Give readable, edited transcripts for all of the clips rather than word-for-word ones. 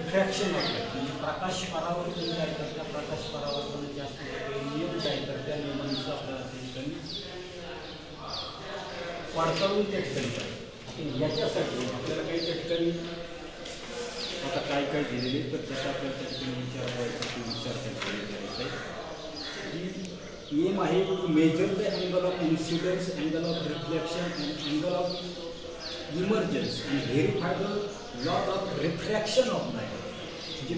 Refraction of light म्हणजे प्रकाश परावर्तन जे आहे तर त्या प्रकाश परावर्तनाचे असणारे नियम जे आहेत तर त्या नियमांचं आपल्याला त्या ठिकाणी पडताळून त्या ठिकाणी पाहिजे. याच्यासाठी आपल्याला काही त्या ठिकाणी आता काय काय दिलेले तर त्याचा आपल्याला त्या ठिकाणी विचार करायचा आहे. एम आहे to measure the angle of incidence, angle of reflection and angle of emergence and verify the laws of refraction of light. म्हणजे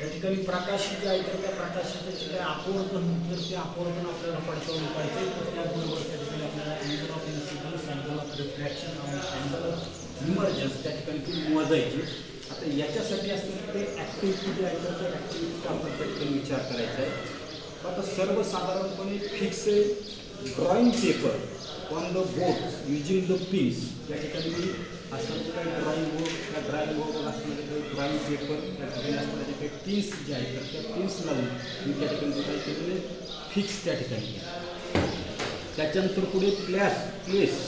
या ठिकाणी प्रकाश जे आहे तर त्या प्रकाशाचे जे काही अपवर्तन तर ते अपवर्तन आपल्याला पडताळून पाहिजे. तर त्याचबरोबर त्या ठिकाणी आपल्याला angle of incidence, angle of reflection आणि अँगल ऑफ इमर्जन्स त्या ठिकाणी ती मोजायची. आता याच्यासाठी असणारे ते ॲक्टिव्हिटी जे आहे तर त्या ॲक्टिव्हिटीचा आपण त्या ठिकाणी विचार करायचा आहे. आता सर्वसाधारणपणे fix drawing paper on the board using the pins या ठिकाणी मी असणारे काही ड्रॉइंग बोर्ड त्या ड्रॉइंग बोर्डवर असणारे काही ड्रॉइंग पेपर त्या ठिकाणी असणारे काही पिन्स जे आहेत तर त्या पिन्स लावून मी त्या ठिकाणी काय केलेले फिक्स त्या ठिकाणी. त्याच्यानंतर पुढे place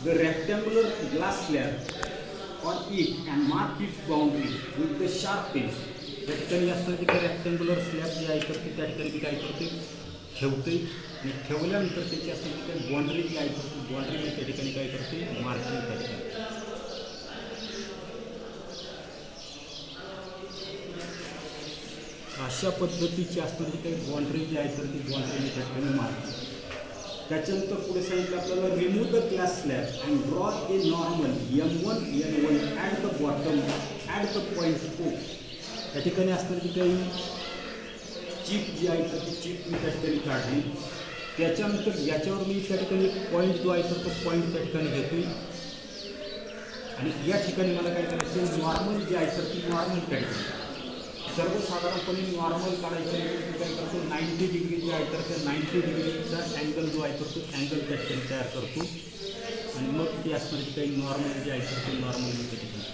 the rectangular glass slab on it and mark its boundary with the sharp pens. त्या ठिकाणी असणारे काही रेक्टँग्युलर स्लॅब जे आहे तर ते त्या ठिकाणी मी काय करते ठेवते आणि ठेवल्यानंतर त्याची असणारी काही बाउंड्री जी आहे तर ती बाउंड्री मी त्या ठिकाणी काय करते मार्किंग त्या ठिकाणी. अशा पद्धतीची असणारी काही बाउंड्री जी आहे तर ती बाउंड्री मी त्या ठिकाणी मारते. त्याच्यानंतर पुढे सांगितलं आपल्याला remove the glass slab and draw a normal M1 N1 at the bottom at the point O. या ठिकाणी असणारी काही चिप जी आहे तर ती चिप मी त्या ठिकाणी काढली. त्याच्यानंतर याच्यावर मी त्या ठिकाणी पॉईंट जो आहे तर तो पॉईंट त्या ठिकाणी घेतोय आणि या ठिकाणी मला काय करायचं नॉर्मल जे आहे तर ती नॉर्मल त्या ठिकाणी सर्वसाधारणपणे नॉर्मल काढायचं मी काय करतो 90 डिग्री जे आहे तर त्या 90 डिग्रीचा अँगल जो आहे तर तो अँगल त्या ठिकाणी तयार करतो आणि मग ती असणारी काही नॉर्मल जे आहे तर ते नॉर्मल मी त्या ठिकाणी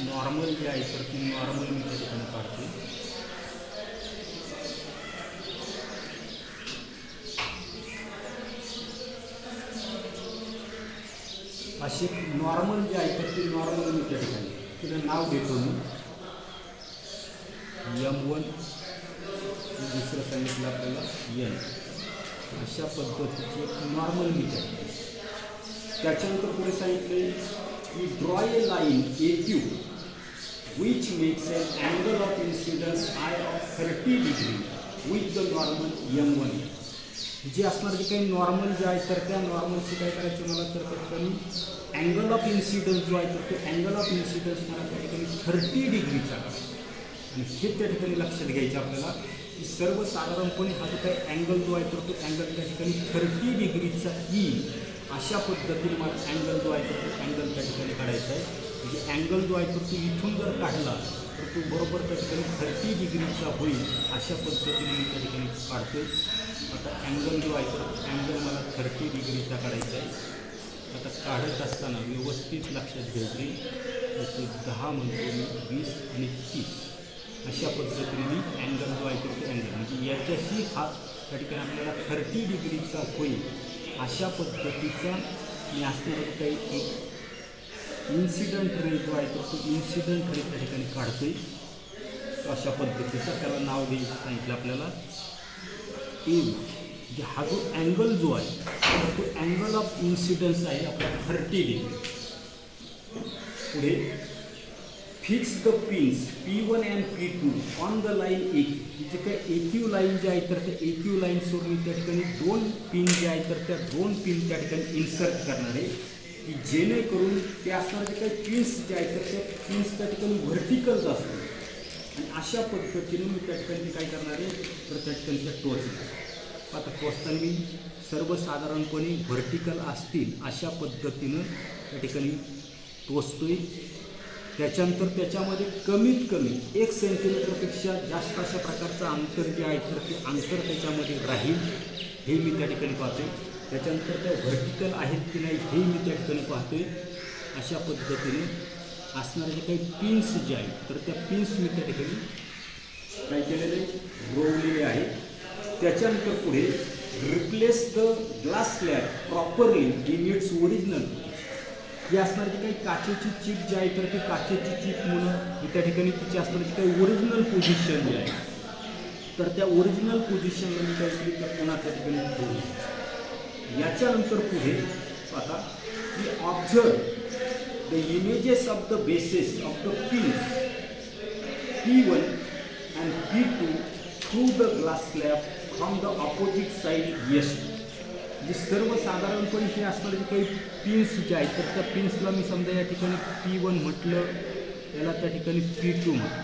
नॉर्मल जे आहे तर ती नॉर्मल मी त्या ठिकाणी काढते. अशी नॉर्मल जे आहे तर ती नॉर्मल मी त्या ठिकाणी तिला नाव देतो मी M1 दुसरं सांगितलं आपल्याला N. अशा पद्धतीची एक नॉर्मल मी त्या ठिकाणी. त्याच्यानंतर पुढे सांगितले की draw a line AQ which makes an angle of incidence I of 30 degree with the normal M1. जे असणार जे काही नॉर्मल जे आहे तर त्या नॉर्मलची काय करायचं मला तर त्या ठिकाणी अँगल ऑफ इन्सिडन्स जो आहे तर तो अँगल ऑफ इन्सिडन्स मला त्या ठिकाणी 30 डिग्रीचा करायचा. आणि हे त्या ठिकाणी लक्षात घ्यायचं आपल्याला की सर्वसाधारणपणे हा जो काही अँगल जो आहे तर तो अँगल त्या ठिकाणी 30 डिग्रीचा येईल अशा पद्धतीने मला अँगल जो आहे तर तो अँगल त्या ठिकाणी काढायचा आहे. म्हणजे अँगल जो आहे तर तो इथून जर काढला तर तो बरोबर त्या ठिकाणी 30 डिग्रीचा होईल अशा पद्धतीने मी त्या ठिकाणी काढतो. आता अँगल जो आहे तर अँगल मला 30 डिग्रीचा काढायचा आहे. आता काढत असताना व्यवस्थित लक्षात घ्यायचे ते 10 म्हणतो मी 20 आणि 30 अशा पद्धतीने मी अँगल जो आहे तर अँगल म्हणजे याच्याशी हा त्या ठिकाणी आपल्याला 30 डिग्रीचा होईल अशा पद्धतीचा मी असणारं काही एक इन्सिडंट रे जो आहे तर तो इन्सिडंट रे त्या ठिकाणी काढतोय. अशा पद्धतीचा त्याला नाव द्यायचं सांगितलं आपल्याला एम. म्हणजे हा जो अँगल जो आहे तर तो अँगल ऑफ इन्सिडन्स आहे आपला 30 डिग्री. पुढे fix the pins P1 and P2 on the line AQ. जे काही AQ लाईन जे आहे तर त्या AQ लाईनसोबत मी त्या ठिकाणी 2 पिन जे आहे तर त्या 2 पिन त्या ठिकाणी इन्सर्ट करणार आहे की जेणेकरून ते असणारे जे काही पिन्स जे आहेत तर त्या पिन्स त्या ठिकाणी व्हर्टिकल असतात आणि अशा पद्धतीने मी त्या ठिकाणी काय करणार आहे तर त्या ठिकाणी त्या टोचणार. आता टोचताना मी सर्वसाधारणपणे व्हर्टिकल असतील अशा पद्धतीनं त्या ठिकाणी टोचतोय. त्याच्यानंतर त्याच्यामध्ये कमीत कमी 1 सेंटीमीटरपेक्षा जास्त अशा प्रकारचं अंतर जे आहे तर ते अंतर त्याच्यामध्ये राहील हे मी त्या ठिकाणी पाहतोय. त्याच्यानंतर त्या व्हर्टिकल आहेत की नाही हे मी त्या ठिकाणी पाहतोय. अशा पद्धतीने असणारे जे काही पिन्स जे आहेत तर त्या पिन्स मी त्या ठिकाणी काय केलेले रोवलेले आहेत. त्याच्यानंतर पुढे replace the glass slab properly in its original. ही असणार जी काही काचेची चिप जी आहे तर ती काचेची चिप म्हणून त्या ठिकाणी तिची असणारी जी काही ओरिजिनल पोझिशन जी आहे तर त्या ओरिजिनल पोझिशनला मी काय केली तर पुन्हा त्या ठिकाणी ठेवली. याच्यानंतर पुढे आता की observe the images of the bases of the pins P1 and P2 through the glass slab from the opposite side west. जे सर्वसाधारणपणे हे असणारे जे काही पिन्स जे आहेत तर त्या पिन्सला मी समजा या ठिकाणी P1 म्हटलं, याला त्या ठिकाणी P2 म्हटलं.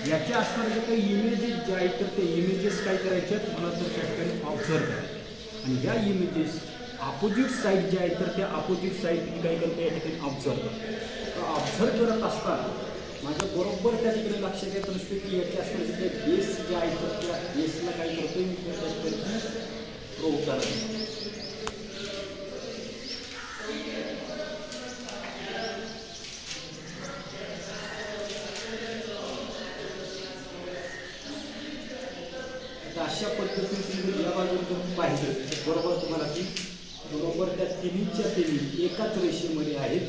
याचे असणारे जे काही इमेजेस जे आहेत तर ते इमेजेस काय करायचे आहेत मला तर त्या ठिकाणी ऑब्झर्व करायचे आणि या इमेजेस अपोजिट साईड जे आहेत तर त्या अपोजिट साईड मी काय करतो या ठिकाणी ऑब्झर्व करतो. तर ऑब्झर्व करत असताना माझ्या बरोबर त्या ठिकाणी लक्षात येत नसते की याचे असणारे जे बेस जे आहे तर त्या बेसला काय करतो मी त्या ठिकाणी प्रो करतो. अशा पद्धतीने तुम्ही या बाजून पाहिजे बरोबर तुम्हाला ती बरोबर त्या तिन्हीच्या तिन्ही एकाच रेषेमध्ये आहेत.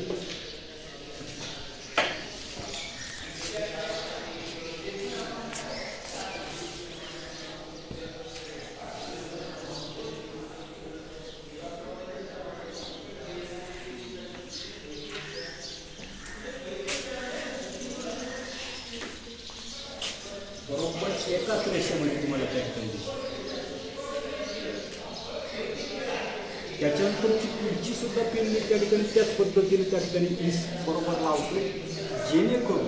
बरोबर एकाच रेषेमध्ये तुम्हाला त्या ठिकाणी दिसतं. त्याच्यानंतर पुढची सुद्धा पेन मी त्या ठिकाणी त्याच पद्धतीने त्या ठिकाणी पीस बरोबर लावतो जेणेकरून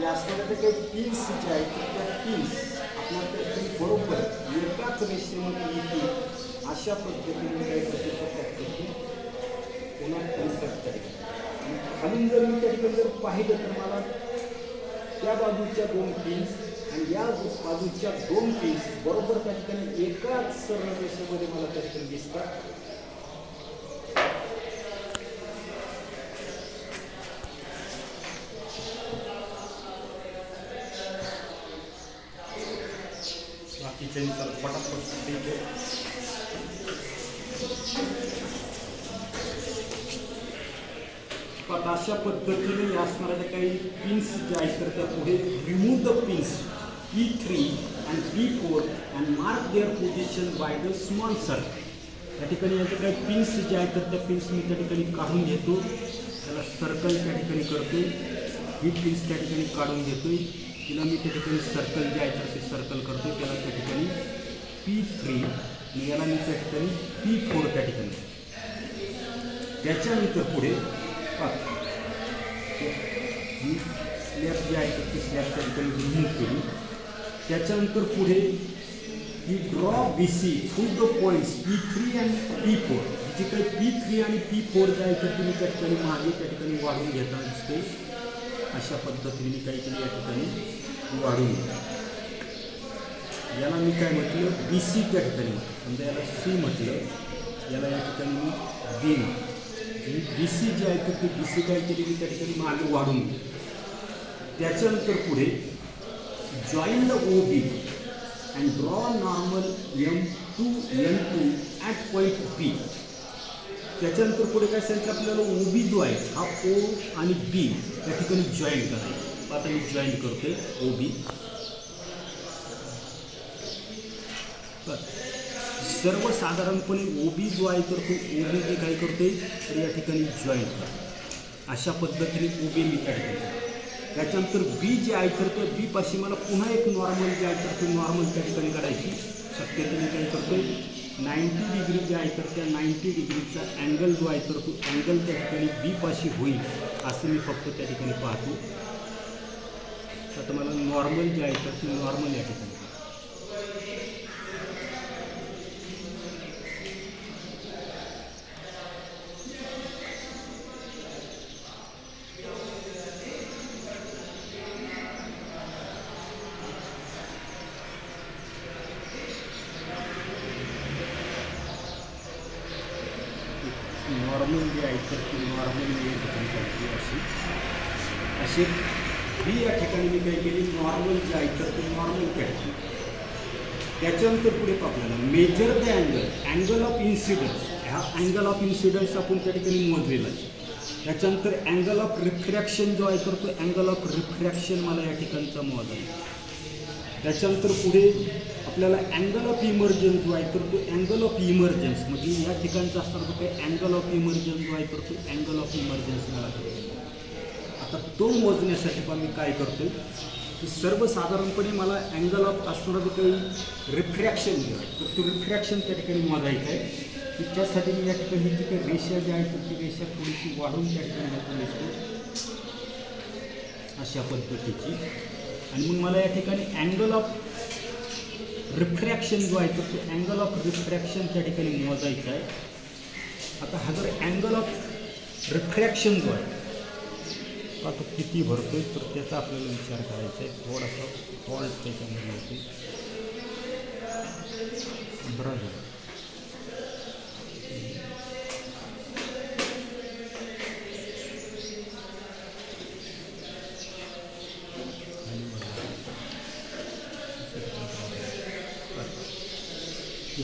या असणाऱ्या काही पिन्स जे आहेत त्या पिन्स आपल्याला त्या ठिकाणी बरोबर एकाच रेषेमध्ये येतील अशा पद्धतीने काय करतो पुन्हा इन्सर्ट करायचं. खालून जर मी त्या ठिकाणी जर पाहिलं तर मला त्या बाजूच्या दोन पिन्स आणि या बाजूच्या दोन पिन्स बरोबर त्या ठिकाणी एकाच सरळ रेषेमध्ये मला त्या ठिकाणी दिसतात. बाकीच्या पटापट अशा पद्धतीने या असणाऱ्या काही पिन्स जे आहेत तर त्या पुढे remove the pins P3 and P4 and mark their position by the small circle. त्या ठिकाणी याचे काही पिन्स जे आहेत तर त्या पिन्स मी त्या ठिकाणी काढून घेतो, त्याला सर्कल त्या ठिकाणी करतो. ही पिन्स त्या ठिकाणी काढून घेतोय, तिला मी त्या ठिकाणी सर्कल जे आहे तर ते सर्कल करतो. त्याला त्या ठिकाणी P3 आणि याला मी त्या ठिकाणी P4 त्या ठिकाणी. त्याच्यानंतर पुढे ही स्लॅब जी आहे तर ती स्लॅब त्या ठिकाणी रिमूव्ह केली. त्याच्यानंतर पुढे ही draw BC to the points P3 आणि P4. जी काही P3 आणि P4 जे आहे तर तुम्ही त्या ठिकाणी मागे त्या ठिकाणी वाढून घेता दिसते. अशा पद्धतीने काही केली या ठिकाणी वाढून घेता. याला मी काय म्हटलं BC त्या ठिकाणी, समजा याला C म्हटलं, याला या ठिकाणी मी B म्हटलं. BC जे आहे तर ते BC काय केली मी त्या ठिकाणी मागे वाढून घेतली. त्याच्यानंतर पुढे join the OB and draw normal M2 N2 at point B. त्याच्यानंतर पुढे काय सांगितलं आपल्याला OB जो आहे हा O आणि B त्या ठिकाणी जॉईन करायचं. आता मी जॉईन करतोय OB. सर्वसाधारणपणे OB जो आहे तर तो OB जे काय करतोय तर या ठिकाणी जॉईन करतो. अशा पद्धतीने OB मी त्या ठिकाणी. त्याच्यानंतर B जे आहे तर त्या B पाशी मला पुन्हा एक नॉर्मल जे आहे तर ते नॉर्मल त्या ठिकाणी काढायची. शक्यतो मी काय करतोय 90 डिग्री जे आहे तर त्या 90 डिग्रीचा अँगल जो आहे तर तो अँगल त्या ठिकाणी B पाशी होईल असं मी फक्त त्या ठिकाणी पाहतो. आता मला नॉर्मल जे आहे तर ते नॉर्मल या ठिकाणी. नॉर्मल जे आहे तर ती नॉर्मल मी या ठिकाणी काढली अशी ही या ठिकाणी मी काय केली नॉर्मल जे आहे तर ती नॉर्मल काढली. त्याच्यानंतर पुढे आपल्याला major the angle of incidence. हा अँगल ऑफ इन्सिडन्स आपण त्या ठिकाणी मोजलेला आहे. त्याच्यानंतर अँगल ऑफ रिफ्रॅक्शन जो आहे तर तो अँगल ऑफ रिफ्रॅक्शन मला या ठिकाणचा मोजायचा. त्याच्यानंतर पुढे आपल्याला अँगल ऑफ इमर्जन्स जो आहे तर तो अँगल ऑफ इमर्जन्स म्हणजे या ठिकाणचा असताना तो काही अँगल ऑफ इमर्जन्स जो आहे तर तो अँगल ऑफ इमर्जन्स मला करायचा. आता तो मोजण्यासाठी पण मी काय करतो की सर्वसाधारणपणे मला अँगल ऑफ असणारं काही रिफ्रॅक्शन जे आहे तर तो रिफ्रॅक्शन त्या ठिकाणी मोजायचं आहे. की त्यासाठी मी या ठिकाणी जी काही रेषा जी आहे तर ती रेषा थोडीशी वाढवून त्या ठिकाणी आपण दिसतो अशा पद्धतीची. आणि मग मला या ठिकाणी अँगल ऑफ रिफ्रॅक्शन जो आहे तर तो अँगल ऑफ रिफ्रॅक्शन त्या ठिकाणी मोजायचा आहे. आता हा जर अँगल ऑफ रिफ्रॅक्शन जो आहे तो किती भरतोय तर त्याचा आपल्याला विचार करायचा आहे. थोडासा फॉल्ट त्याच्यामध्ये होते 15 झाला.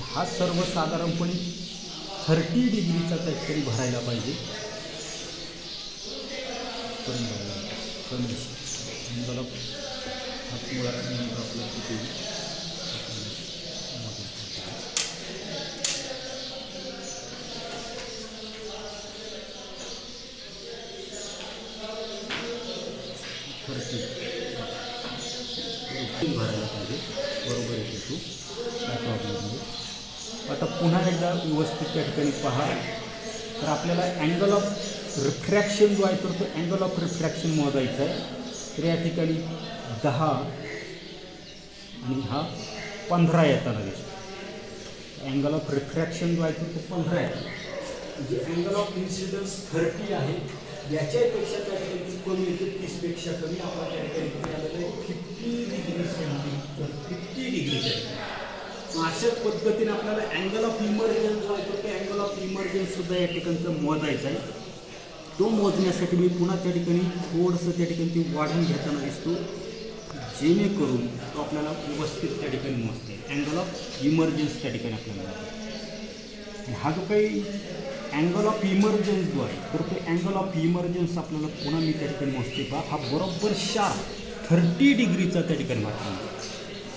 हा सर्वसाधारणपणे 30 डिग्रीचा त्या ठिकाणी भरायला पाहिजे. कमी अँगल ऑफ हात मुळात आपलं किती 30 भरायला पाहिजे. बरोबर आहे तू काय प्रॉब्लेम नाही. आता पुन्हा एकदा व्यवस्थित त्या ठिकाणी पहा तर आपल्याला अँगल ऑफ रिफ्रॅक्शन जो आहे तर तो अँगल ऑफ रिफ्रॅक्शन मोजायचा आहे. तर या ठिकाणी 10 आणि हा 15 येताना दिसतो. अँगल ऑफ रिफ्रॅक्शन जो आहे तर तो 15 आहे. म्हणजे अँगल ऑफ इन्सिडन्स 30 आहे. याच्यापेक्षा त्या ठिकाणी कमी येते 30पेक्षा कमी आपण त्या ठिकाणी आलेलं आहे 50 डिग्री सेंटीग्रेड 50 डिग्री. अशाच पद्धतीने आपल्याला अँगल ऑफ इमर्जन्स जो आहे तो ते अँगल ऑफ इमर्जन्स सुद्धा या ठिकाणचं मोजायचा आहे. तो मोजण्यासाठी मी पुन्हा त्या ठिकाणी थोडंसं त्या ठिकाणी ती वाढवून घेताना दिसतो जेणेकरून तो आपल्याला व्यवस्थित त्या ठिकाणी मोजते. अँगल ऑफ इमर्जन्स त्या ठिकाणी आपल्याला हा जो काही अँगल ऑफ इमर्जन्स जो आहे तर तो अँगल ऑफ इमर्जन्स आपल्याला पुन्हा मी त्या ठिकाणी मोजते पहा. हा बरोबर शार्प 30 डिग्रीचा त्या ठिकाणी वाटतो.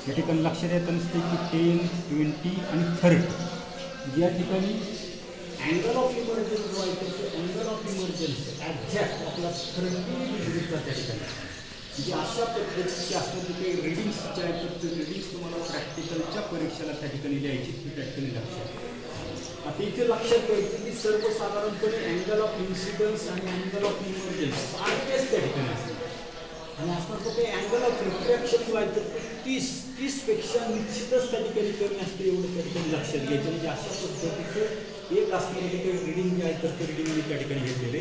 या ठिकाणी लक्षात येतं नसते की 10, 20 आणि 30 या ठिकाणी अँगल ऑफ इमर्जन्स जो आहे तर तो अँगल ऑफ इमर्जन्स ॲक्झॅक्ट आपला 30 डिग्रीचा त्या ठिकाणी. म्हणजे अशा पद्धतीचे असतात काही रिडिंग्स जे आहेत तर ते रिडिंग्स तुम्हाला प्रॅक्टिकलच्या परीक्षेला त्या ठिकाणी लिहायची ती त्या ठिकाणी लक्षात. आता इथे लक्षात घ्यायचं की सर्वसाधारणपणे अँगल ऑफ इन्सिडन्स आणि अँगल ऑफ इमर्जन्स सारखेच त्या ठिकाणी असतात. आणि असणार तो काही अँगल ऑफ रिफ्रॅक्शन जो आहे तर 30पेक्षा निश्चितच त्या ठिकाणी कमी असते एवढं त्या ठिकाणी लक्षात घ्यायचं. म्हणजे अशा पद्धतीचं एक असणारं ते काही रिडिंग जे आहे तर ते रिडिंग मी त्या ठिकाणी घेतलेले.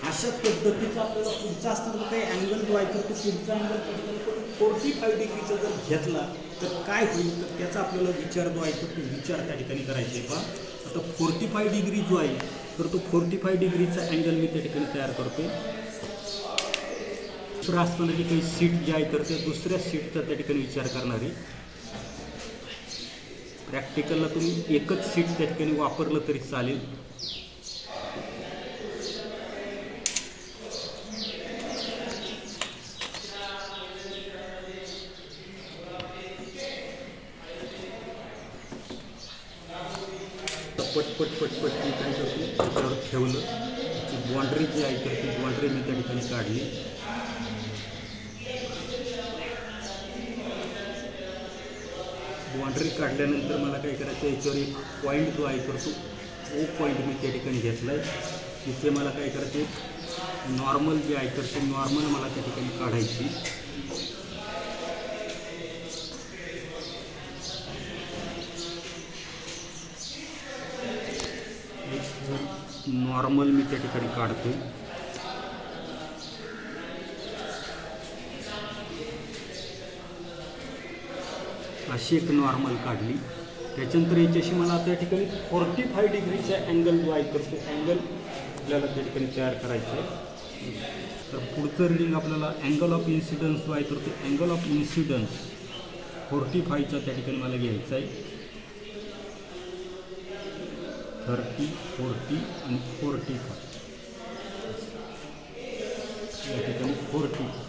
अशाच पद्धतीचं आपल्याला पुढचा असणारा काही अँगल जो आहे तर तो पुढचा अँगल त्या ठिकाणी 45 डिग्रीचा जर घेतला तर काय होईल तर त्याचा आपल्याला विचार जो आहे तर तो विचार त्या ठिकाणी करायचा आहे. पहा आता 45 डिग्री जो आहे तर तो 45 डिग्रीचा अँगल मी त्या ठिकाणी तयार करतो. दुसरं असताना की काही सीट जे आहे तर त्या दुसऱ्या सीटचा त्या ठिकाणी विचार करणार आहे. प्रॅक्टिकलला तुम्ही एकच सीट त्या ठिकाणी वापरलं तरी चालेल. पटपट मी काय करतो त्याच्यावर ठेवलं. त्याची बाँड्री जी आहे तर ती बाँड्री मी त्या ठिकाणी काढली. बाँड्री काढल्यानंतर मला काय करायचं याच्यावर एक पॉईंट जो आहे तर तो ओ पॉईंट मी त्या ठिकाणी घेतला आहे. तिथे मला काय करायचं नॉर्मल जे आहे तर ते नॉर्मल मला त्या ठिकाणी काढायची. नॉर्मल मी त्या ठिकाणी काढतो. अशी एक नॉर्मल काढली. त्याच्यानंतर याच्याशी मला त्या ठिकाणी 45 डिग्रीचा अँगल जो आहे तर तो अँगल आपल्याला त्या ठिकाणी तयार करायचा आहे. तर पुढचं रिडिंग आपल्याला अँगल ऑफ इन्सिडन्स जो आहे तर तो अँगल ऑफ इन्सिडन्स 45चा त्या ठिकाणी मला घ्यायचा आहे. 30, 40 आणि 45 या ठिकाणी 40.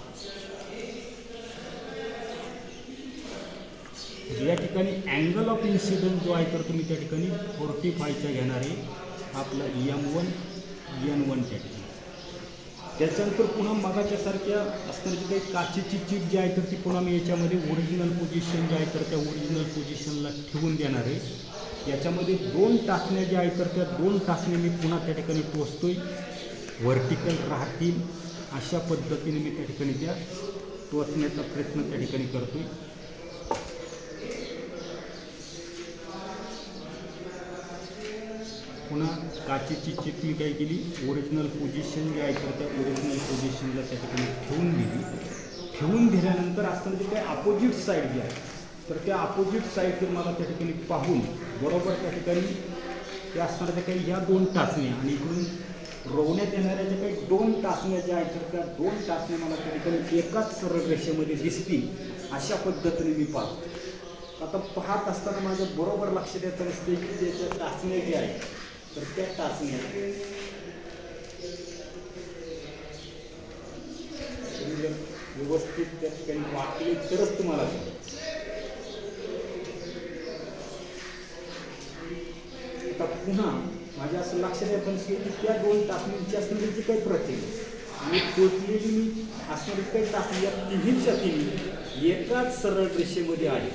या ठिकाणी अँगल ऑफ इन्सिडन्स जो आहे तर तुम्ही त्या ठिकाणी 45चा घेणार आहे. आपला M1 N1 त्या ठिकाणी. त्याच्यानंतर पुन्हा मगाच्यासारख्या असताना काही काचेची चिप जी आहे तर ती पुन्हा मी याच्यामध्ये ओरिजिनल पोझिशन जी आहे तर त्या ओरिजिनल पोझिशनला ठेवून देणार आहे. याच्यामध्ये 2 टाचण्या ज्या आहेत तर त्या 2 टाचण्या मी पुन्हा त्या ठिकाणी टोचतोय. व्हर्टिकल राहतील अशा पद्धतीने मी त्या ठिकाणी त्या टोचण्याचा प्रयत्न त्या ठिकाणी करतोय. पुन्हा काचेची चिप मी काय केली, ओरिजिनल पोझिशन जी आहे तर त्या ओरिजिनल पोझिशनला त्या ठिकाणी ठेवून दिली. ठेवून दिल्यानंतर असताना जे काही अपोजिट साईड जी आहे तर त्या अपोजिट साईड मला त्या ठिकाणी पाहून बरोबर त्या ठिकाणी त्या असणाऱ्या त्या काही ह्या 2 टाचण्या आणि इकडून रोवण्यात येणाऱ्या ज्या काही 2 टाचण्या ज्या आहेत तर त्या 2 टाचण्या मला त्या ठिकाणी एकाच सरळ रेषेमध्ये दिसतील अशा पद्धतीने मी पाहतो. आता पाहत असताना माझं बरोबर लक्षात येत असते की त्याच्या टाचण्या ज्या आहेत तर त्या टाचण्या व्यवस्थित त्या ठिकाणी वाकले तरच तुम्हाला आता पुन्हा माझ्या असं लक्षात येत नसते की त्या 2 टाचण्यांची असणारी जी काही प्रक्रिया आणि टोचलेली मी असणारी काही टाचणी या तिन्हीच्या तिन्ही एकाच सरळ रेषेमध्ये आहे.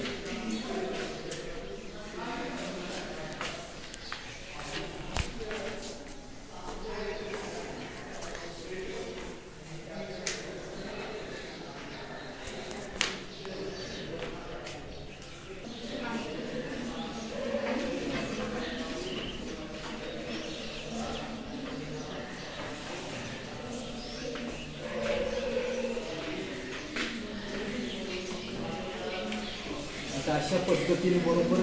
अशा पद्धतीने बरोबर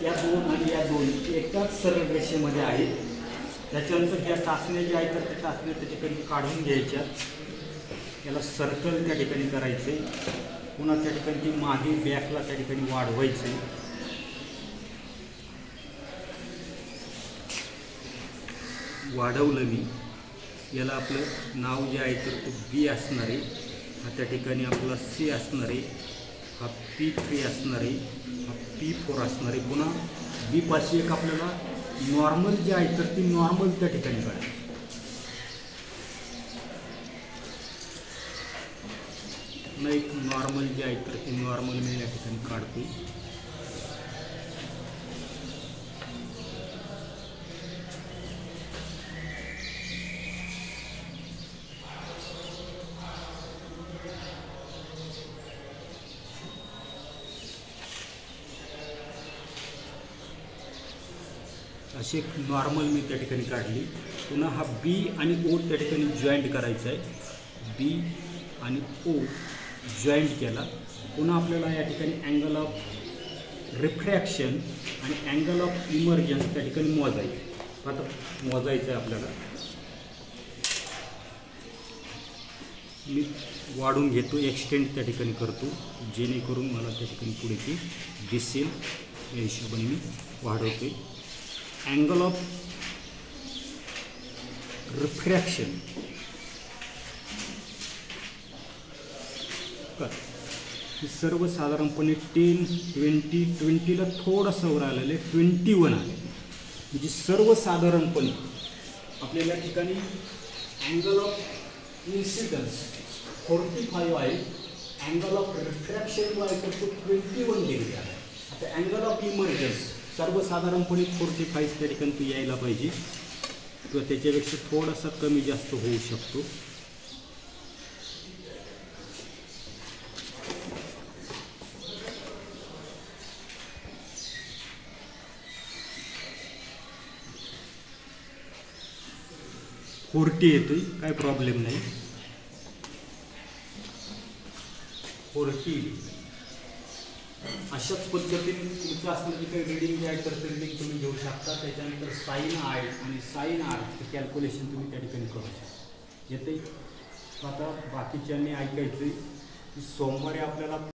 या 2 आणि या 2 एकाच सरळ रेषेमध्ये आहेत. त्याच्यानंतर या टाचण्या ज्या आहेत तर त्या टाचण्या त्या ठिकाणी काढून घ्यायच्या. याला सर्कल त्या ठिकाणी करायचे. पुन्हा त्या ठिकाणी ती मागे बॅकला त्या ठिकाणी वाढवायचे. वाढवलं मी. याला आपलं नाव जे आहे तर ते B असणार आहे. हा त्या ठिकाणी आपला C असणार आहे. हा P3 असणार आहे. हा P4 असणार आहे. पुन्हा B पाशी एक आपल्याला नॉर्मल जे आहे तर ती नॉर्मल त्या ठिकाणी काढायची. पुन्हा एक नॉर्मल जे आहे तर ती नॉर्मल मी या ठिकाणी काढतो. अशी एक नॉर्मल मी त्या ठिकाणी काढली. पुन्हा हा B आणि O त्या ठिकाणी जॉईंट करायचा आहे. B आणि O जॉईंट केला. पुन्हा आपल्याला या ठिकाणी अँगल ऑफ रिफ्रॅक्शन आणि अँगल ऑफ इमर्जन्स त्या ठिकाणी मोजायचं. आता मोजायचं आहे आपल्याला. मी वाढून घेतो, एक्सटेंड त्या ठिकाणी करतो जेणेकरून मला त्या ठिकाणी पुढे ती दिसेल या हिशोबाने मी वाढवतो. अँगल ऑफ रिफ्रॅक्शन हे सर्वसाधारणपणे 10, 20, 20ला थोडंसं वर आलेलं आहे, 21 आहे. म्हणजे सर्वसाधारणपणे आपल्याला ठिकाणी अँगल ऑफ इन्सिडन्स 45 आहे. अँगल ऑफ रिफ्रॅक्शन जो आहे तर तो 21 डिग्री आहे. आता अँगल ऑफ इमर्जन्स सर्वसाधारणपणे 45 त्या ठिकाणी तो यायला पाहिजे किंवा त्याच्यापेक्षा थोडासा कमी जास्त होऊ शकतो. फोर्टी येतोय, काय प्रॉब्लेम नाही. 40 अशाच पद्धतीने तुमचं असणारी काही रिडिंग जे आहे तर ते रिडिंग तुम्ही घेऊ शकता. त्याच्यानंतर साइन आय आणि साइन आर कॅल्क्युलेशन तुम्ही त्या ठिकाणी करू शकता. येते आता बाकीच्यांनी ऐकायचं की सोमवारी आपल्याला